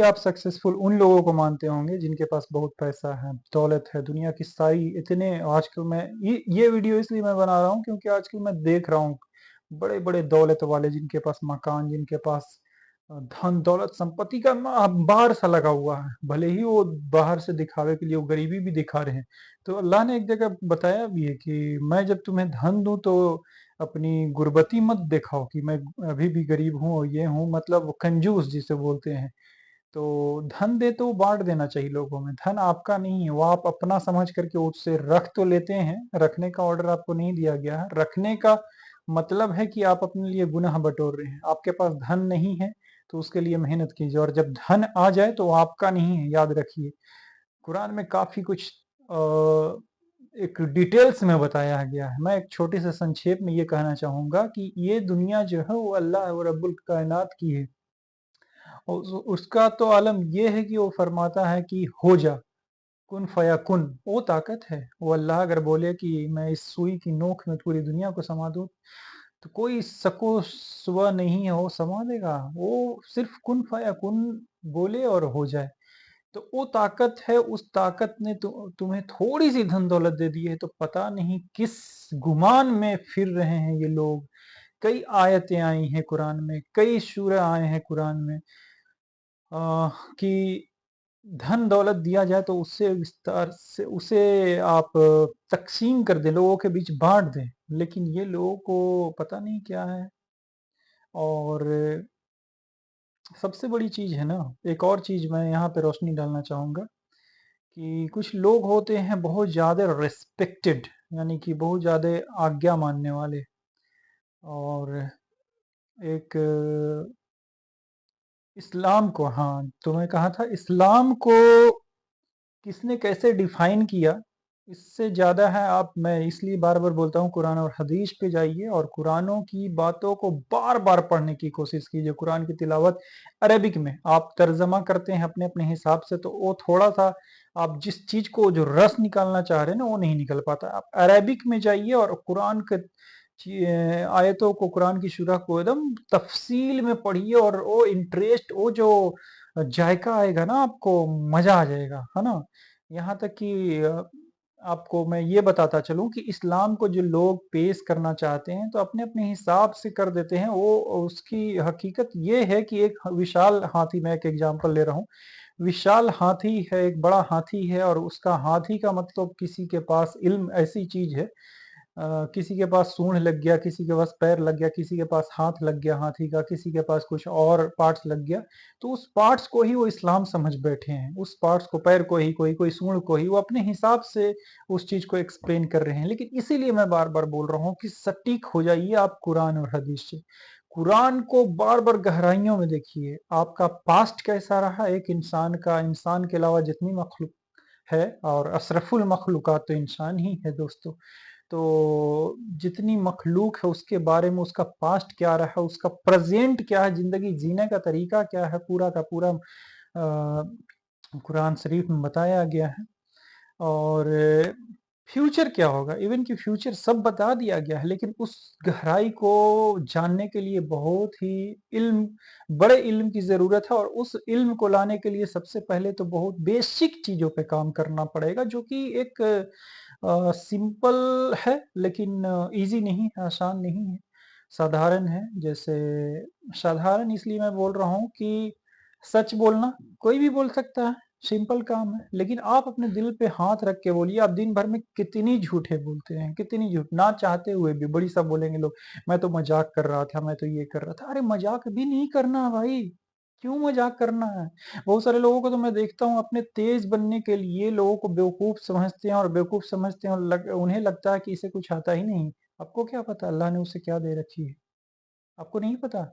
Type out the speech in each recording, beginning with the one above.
अभी आप सक्सेसफुल उन लोगों को मानते होंगे जिनके पास बहुत पैसा है, दौलत है, दुनिया की सारी इतने आजकल मैं ये वीडियो इसलिए मैं बना रहा हूँ क्योंकि आजकल मैं देख रहा हूँ बड़े-बड़े दौलत वाले जिनके पास मकान, जिनके पास धन दौलत संपत्ति का अंबार सा लगा हुआ है। भले ही वो बाहर से दिखावे के लिए वो गरीबी भी दिखा रहे हैं। तो अल्लाह ने एक जगह बताया भी है कि मैं जब तुम्हें धन दूँ तो अपनी गुर्बती मत दिखाओ कि मैं अभी भी गरीब हूँ और ये हूँ, मतलब वो कंजूस जिसे बोलते हैं। तो धन दे तो बाँट देना चाहिए लोगों में। धन आपका नहीं है, वो आप अपना समझ करके उससे रख तो लेते हैं, रखने का ऑर्डर आपको नहीं दिया गया है। रखने का मतलब है कि आप अपने लिए गुनाह बटोर रहे हैं। आपके पास धन नहीं है, तो उसके लिए मेहनत कीजिए और जब धन आ जाए तो वो आपका नहीं है, याद रखिए। कुरान में काफ़ी कुछ एक डिटेल्स में बताया गया है। मैं एक छोटे से संक्षेप में ये कहना चाहूँगा कि ये दुनिया जो है वो अल्लाह व रब्बुल कायनात की है। उसका तो आलम ये है कि वो फरमाता है कि हो जा, कुन फयाकुन, वो ताकत है। वो अल्लाह अगर बोले कि मैं इस सुई की नोक में पूरी दुनिया को समा दूँ, तो कोई शको शुबा नहीं है, वो समा देगा। वो सिर्फ़ कुन फयाकुन बोले और हो जाए। तो वो ताकत है, उस ताकत ने तुम्हें थोड़ी-सी धन-दौलत दे दी है, तो पता नहीं किस गुमान में फिर रहे हैं ये लोग। कई आयतें आई हैं कुरान में, कई सूरा आए हैं कुरान में कि धन दौलत दिया जाए तो उससे विस्तार से उसे आप तक़सीम कर दें, लोगों के बीच बाँट दें, लेकिन ये लोगों को पता नहीं क्या है। और सबसे बड़ी चीज़ है ना, एक और चीज़ मैं यहाँ पे रोशनी डालना चाहूँगा कि कुछ लोग होते हैं बहुत ज़्यादा रिस्पेक्टेड, यानी कि बहुत ज़्यादा आज्ञा मानने वाले। और एक इस्लाम को, हाँ, तो मैं कहा था इस्लाम को किसने कैसे डिफाइन किया, इससे ज़्यादा है आप मैं इसलिए बार-बार बोलता हूँ कुरान और हदीस पे जाइए और कुरानों की बातों को बार-बार पढ़ने की कोशिश कीजिए। कुरान की तिलावत अरबिक में आप तर्जमा करते हैं अपने-अपने हिसाब से, तो वो थोड़ा-सा आप जिस चीज़ को जो रस निकालना चाह रहे हैं ना, वो नहीं निकल पाता। आप अरबिक में जाइए और कुरान के आयतों को, कुरान की सूरह को एकदम तफ़सील में पढ़िए और वो इंटरेस्ट, वो जो जायका आएगा ना आपको, मज़ा आ जाएगा, है ना? यहाँ तक कि आपको मैं ये बताता चलूँ कि इस्लाम को जो लोग पेश करना चाहते हैं, तो अपने-अपने हिसाब से कर देते हैं। वो उसकी हकीकत ये है कि एक विशाल हाथी, मैं एक एग्ज़ाम्पल ले रहा हूँ। विशाल हाथी है, एक बड़ा हाथी है और उसका हाथी का मतलब किसी के पास इल्म ऐसी चीज़ है, किसी के पास सूंड लग गया, किसी के पास पैर लग गया, किसी के पास हाथ लग गया हाथी का, किसी के पास कुछ और पार्ट्स लग गया, तो उस पार्ट्स को ही वो इस्लाम समझ बैठे हैं। उस पार्ट्स को, पैर को ही, कोई सूंड को ही, वो अपने हिसाब से उस चीज़ को एक्सप्लेन कर रहे हैं। लेकिन इसीलिए मैं बार-बार बोल रहा हूँ कि सटीक हो जाइए आप कुरान और हदीस से। कुरान को बार-बार गहराइयों में देखिए, आपका पास्ट कैसा रहा एक इंसान का, इंसान के अलावा जितनी मख़लूक़ है, और अशरफुल मख़लूक़ात तो इंसान ही है दोस्तों। तो जितनी मख़लूक़ है उसके बारे में उसका पास्ट क्या रहा, उसका प्रेज़ेंट क्या है, ज़िंदगी जीने का तरीका क्या है, पूरा का पूरा कुरान शरीफ में बताया गया है। और फ्यूचर क्या होगा, इवन कि फ्यूचर सब बता दिया गया है, लेकिन उस गहराई को जानने के लिए बहुत ही इल्म, बड़े इल्म की ज़रूरत है और उस इल्म को लाने के लिए सबसे पहले तो बहुत बेसिक चीज़ों पे काम करना पड़ेगा, जो कि एक सिंपल है लेकिन ईज़ी नहीं है, आसान नहीं है, साधारण है। जैसे साधारण इसलिए मैं बोल रहा हूँ कि सच बोलना कोई भी बोल सकता है, सिंपल काम है। लेकिन आप अपने दिल पे हाथ रख के बोलिए, आप दिन भर में कितनी झूठे बोलते हैं, कितनी झूठ, ना चाहते हुए भी बड़ी सब बोलेंगे लोग, मैं तो मज़ाक कर रहा था, मैं तो ये कर रहा था। अरे मज़ाक भी नहीं करना भाई, क्यों मज़ाक करना है? बहुत सारे लोगों को तो मैं देखता हूँ अपने तेज़ बनने के लिए लोगों को बेवकूफ़ समझते हैं और बेवकूफ़ समझते हैं और उन्हें लगता है कि इसे कुछ आता ही नहीं। आपको क्या पता अल्लाह ने उसे क्या दे रखी है? आपको नहीं पता?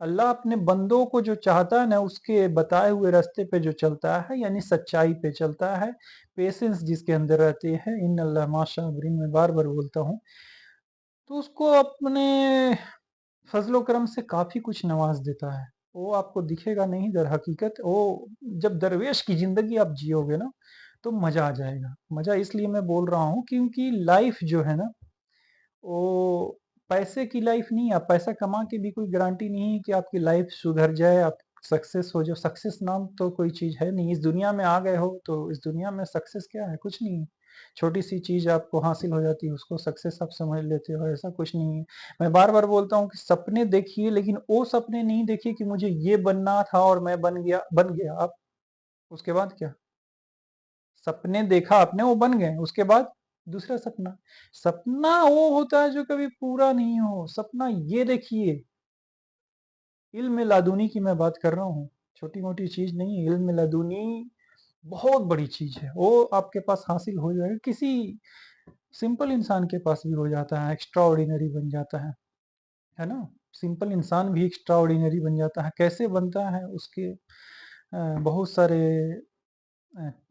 अल्लाह अपने बंदों को जो चाहता है ना, उसके बताए हुए रास्ते पे जो चलता है, यानी सच्चाई पे चलता है, पेशेंस जिसके अंदर रहती है, इन्नल्लाह मास्साबिरीन मैं बार-बार बोलता हूँ, तो उसको अपने फज़्ल-ओ करम से काफ़ी कुछ नवाज़ देता है। वो आपको दिखेगा नहीं दर हकीकत, वो जब दरवेश की ज़िंदगी आप जियोगे ना, तो मज़ा आ जाएगा। मज़ा इसलिए मैं बोल रहा हूँ क्योंकि लाइफ़ जो है ना, वो पैसे की लाइफ़ नहीं है। आप पैसा कमा के भी कोई गारंटी नहीं है कि आपकी लाइफ़ सुधर जाए, आप सक्सेस हो जाओ। सक्सेस नाम तो कोई चीज़ है नहीं, इस दुनिया में आ गए हो तो इस दुनिया में सक्सेस क्या है? कुछ नहीं है। छोटी-सी चीज़ आपको हासिल हो जाती है, उसको सक्सेस आप समझ लेते हो, ऐसा कुछ नहीं है। मैं बार-बार बोलता हूँ कि सपने देखिए, लेकिन वो सपने नहीं देखिए कि मुझे ये बनना था और मैं बन गया। आप उसके बाद क्या? सपने देखा आपने, वो बन गए, उसके बाद दूसरा सपना। सपना वो होता है जो कभी पूरा नहीं हो। सपना ये देखिए, इल्म लादुनी की मैं बात कर रहा हूँ, छोटी-मोटी चीज़ नहीं है। इल्म लादुनी बहुत बड़ी चीज़ है, वो आपके पास हासिल हो जाएगा, किसी सिंपल इंसान के पास भी हो जाता है, एक्स्ट्रा ऑर्डिनरी बन जाता है ना? सिंपल इंसान भी एक्स्ट्रा ऑर्डिनरी बन जाता है, कैसे बनता है? उसके बहुत सारे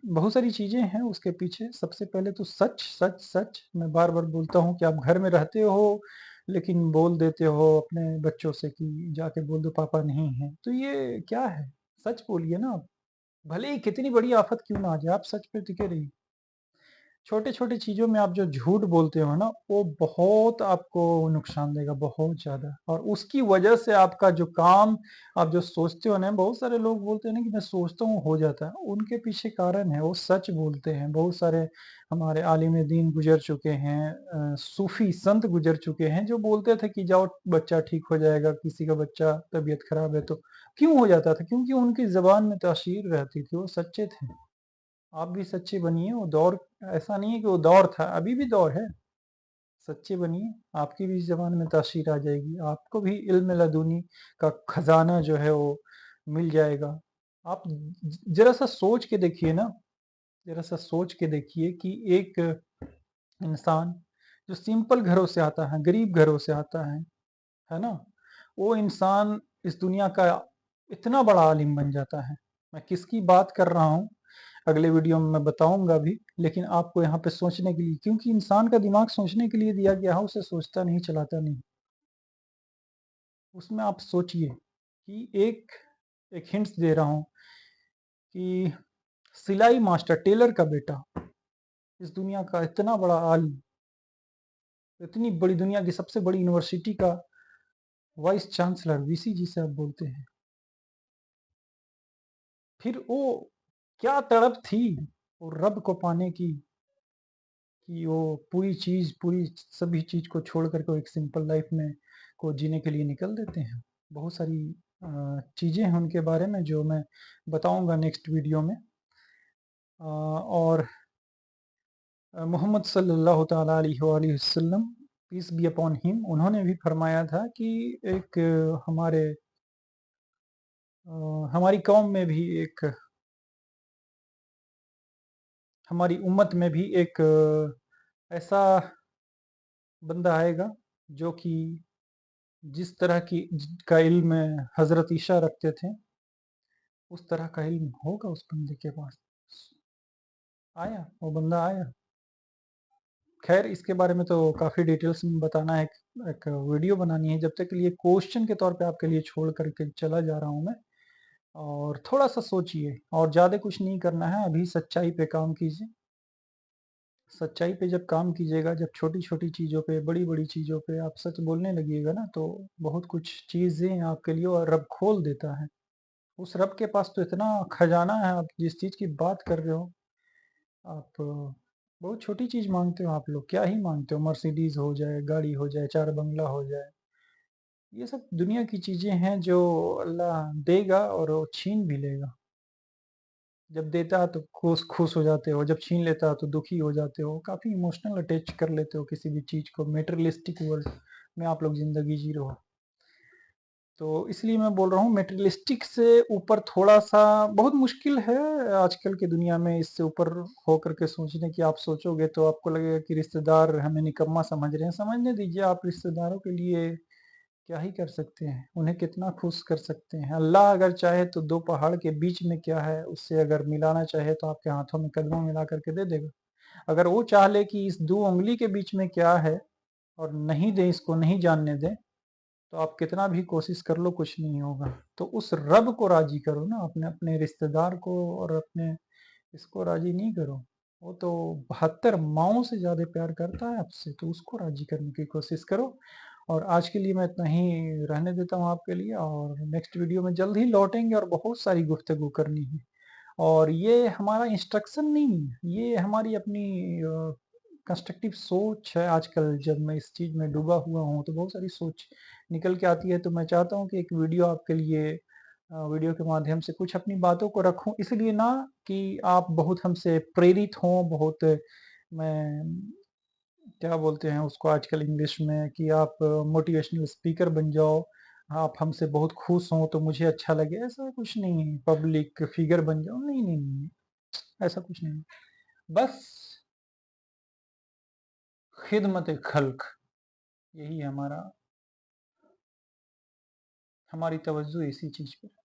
बहुत सारी चीज़ें हैं उसके पीछे। सबसे पहले तो सच, सच, सच। मैं बार-बार बोलता हूँ कि आप घर में रहते हो, लेकिन बोल देते हो अपने बच्चों से कि जाके बोल दो पापा नहीं हैं, तो ये क्या है? सच बोलिए ना आप। भले ही कितनी बड़ी आफ़त क्यों ना आ जाए, आप सच पे टिके रहिए। छोटे-छोटे चीज़ों में आप जो झूठ बोलते हो ना, वो बहुत आपको नुकसान देगा, बहुत ज़्यादा। और उसकी वजह से आपका जो काम आप जो सोचते हो ना, बहुत सारे लोग बोलते हैं ना कि मैं सोचता हूँ हो जाता है, उनके पीछे कारण है, वो सच बोलते हैं। बहुत सारे हमारे आलिम दीन गुज़र चुके हैं, सूफ़ी संत गुज़र चुके हैं, जो बोलते थे कि जाओ बच्चा ठीक हो जाएगा, किसी का बच्चा तबीयत ख़राब है तो क्यों हो जाता था? क्योंकि उनकी ज़ुबान में तासीर रहती थी, वो सच्चे थे। आप भी सच्चे बनिए, वो दौर ऐसा नहीं है कि वो दौर था, अभी भी दौर है। सच्चे बनिए, आपकी भी ज़बान में तासीर आ जाएगी, आपको भी इल्म लदुनी का खज़ाना जो है वो मिल जाएगा। आप ज़रा-सा सोच के देखिए ना, ज़रा-सा सोच के देखिए कि एक इंसान जो सिंपल घरों से आता है, गरीब घरों से आता है ना? वो इंसान इस दुनिया का इतना बड़ा आलिम बन जाता है। मैं किसकी बात कर रहा हूँ, अगले वीडियो में मैं बताऊँगा भी, लेकिन आपको यहाँ पे सोचने के लिए, क्योंकि इंसान का दिमाग सोचने के लिए दिया गया है, उसे सोचता नहीं, चलाता नहीं। उसमें आप सोचिए कि एक हिंट्स दे रहा हूँ कि सिलाई मास्टर, टेलर का बेटा, इस दुनिया का इतना बड़ा आलिम, इतनी बड़ी दुनिया की सबसे बड़ी यूनिवर्सिटी का वाइस चांसलर, वीसी जिसे आप बोलते हैं। फिर वो क्या तड़प थी वो रब को पाने की, कि वो पूरी सभी चीज़ को छोड़ कर के वो एक सिंपल लाइफ में को जीने के लिए निकल देते हैं। बहुत सारी चीज़ें हैं उनके बारे में जो मैं बताऊँगा नेक्स्ट वीडियो में। और मोहम्मद सल्लल्लाहु तआला अलैहि वसल्लम, पीस बी अपॉन हिम, उन्होंने भी फरमाया था कि एक हमारी कौम में भी एक हमारी उम्मत में भी एक ऐसा बंदा आएगा जो कि जिस तरह की का इल्म हज़रत ईसा रखते थे, उस तरह का इल्म होगा उस बंदे के पास। आया, वो बंदा आया। ख़ैर इसके बारे में तो काफ़ी डिटेल्स में बताना है, एक वीडियो बनानी है, जब तक के लिए क्वेश्चन के तौर पे आपके लिए छोड़ कर के चला जा रहा हूँ मैं। और थोड़ा-सा सोचिए और ज़्यादा कुछ नहीं करना है, अभी सच्चाई पे काम कीजिए। सच्चाई पे जब काम कीजिएगा, जब छोटी-छोटी चीज़ों पे, बड़ी-बड़ी चीज़ों पे आप सच बोलने लगिएगा ना, तो बहुत कुछ चीज़ें आपके लिए और रब खोल देता है। उस रब के पास तो इतना खजाना है, आप जिस चीज़ की बात कर रहे हो, आप बहुत छोटी चीज़ माँगते हो आप लोग, क्या ही माँगते हो? मर्सिडीज़ हो जाए, गाड़ी हो जाए, 4 बंगला हो जाए, ये सब दुनिया की चीज़ें हैं जो अल्लाह देगा और वो छीन भी लेगा। जब देता है तो खुश खुश हो जाते हो, जब छीन लेता है तो दुखी हो जाते हो, काफ़ी इमोशनल अटैच कर लेते हो किसी भी चीज़ को, मटेरियलिस्टिक वर्ल्ड में आप लोग ज़िंदगी जी रहे हो। तो इसलिए मैं बोल रहा हूँ मटेरियलिस्टिक से ऊपर थोड़ा-सा बहुत मुश्किल है आजकल की दुनिया में इससे ऊपर हो कर के सोचने की। आप सोचोगे तो आपको लगेगा कि रिश्तेदार हमें निकम्मा समझ रहे हैं, समझने दीजिए। आप रिश्तेदारों के लिए क्या ही कर सकते हैं, उन्हें कितना खुश कर सकते हैं। अल्लाह अगर चाहे तो 2 पहाड़ के बीच में क्या है, उससे अगर मिलाना चाहे तो आपके हाथों में कदमों मिला कर के दे देगा। अगर वो चाह ले कि इस 2 उँगली के बीच में क्या है और नहीं दे, इसको नहीं जानने दें, तो आप कितना भी कोशिश कर लो कुछ नहीं होगा। तो उस रब को राज़ी करो ना, अपने अपने रिश्तेदार को और अपने इसको राज़ी नहीं करो। वो तो 72 माँओं से ज़्यादा प्यार करता है आपसे, तो उसको राज़ी करने की कोशिश करो। और आज के लिए मैं इतना ही रहने देता हूँ आपके लिए, और नेक्स्ट वीडियो में जल्द ही लौटेंगे और बहुत सारी गुफ्तगू करनी है। और ये हमारा इंस्ट्रक्शन नहीं है, ये हमारी अपनी कंस्ट्रक्टिव सोच है। आजकल जब मैं इस चीज़ में डूबा हुआ हूँ, तो बहुत सारी सोच निकल के आती है, तो मैं चाहता हूँ कि एक वीडियो आपके लिए वीडियो के माध्यम से कुछ अपनी बातों को रखूँ, इसलिए ना कि आप बहुत हमसे प्रेरित हों, बहुत मैं क्या बोलते हैं उसको आजकल इंग्लिश में, कि आप मोटिवेशनल स्पीकर बन जाओ, आप हमसे बहुत खुश हों तो मुझे अच्छा लगे, ऐसा कुछ नहीं है। पब्लिक फिगर बन जाओ, नहीं, नहीं, नहीं, ऐसा कुछ नहीं। बस खिदमत खल्क, यही हमारा हमारी तवज्जो इसी चीज़ पे।